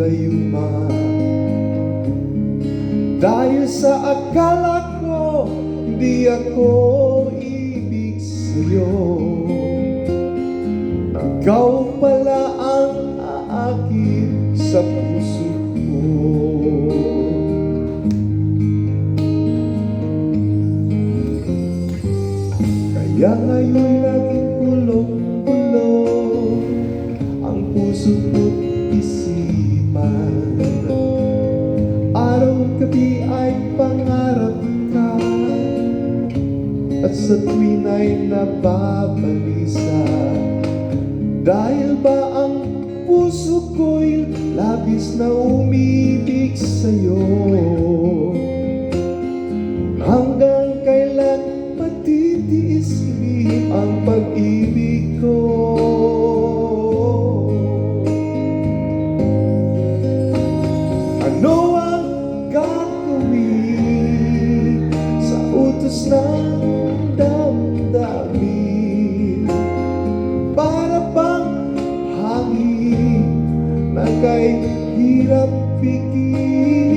gayuma. Dahil sa akala ko hindi ako ibig sa'yo, ikaw pala ang aakit sa puso ko. Kaya ngayon laging kulong-kulong ang puso ko't isipan. Araw-gabi ay pangarap ka, at sa tuwin ay nababalisa. Dahil ba ang puso ko'y labis na umibig sa'yo? Hanggang kailan matitiis ang pag-ibig ko? Ano ang gagawin sa utos ng damdamin? Para bang hangin na kay hirap pigilin?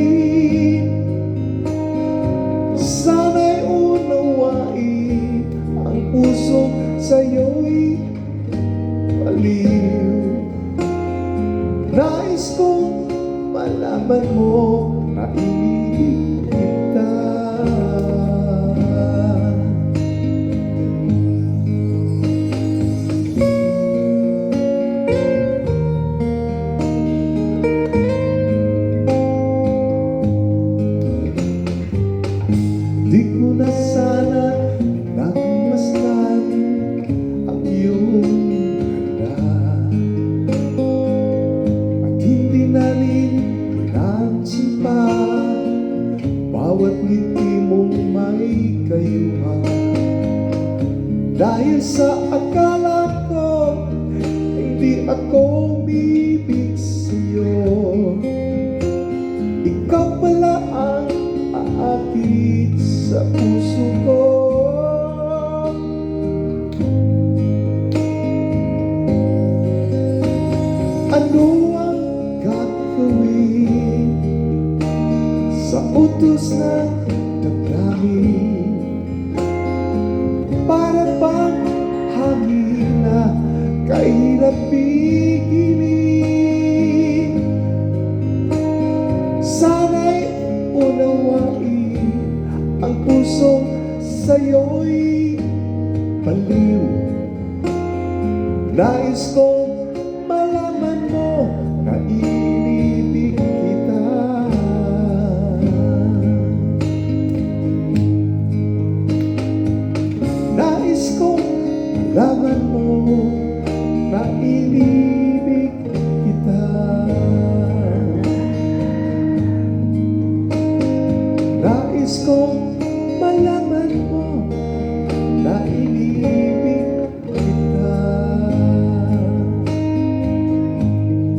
Sana'y unawain ang puso sa'yo'y baliw. Nais kong malaman mo na iniibig kita. Di ko na sana nagmasdan ang iyong ganda, at hindi na rin pinansin pa bawat ngiti mong may kayuma. Dahil sa akala ko hindi ako umibig sa'yo, ikaw pala ang aakit sa puso ko. Ano ang gagawin sa utos na damdamin? Para bang hangin na kahirap pigilin? Sana'y unawain ang puso sa'yo'y baliw. Nais kong malaman mo na inibig kita. Nais kong malaman mo na inibig kita. Nais kong malaman mo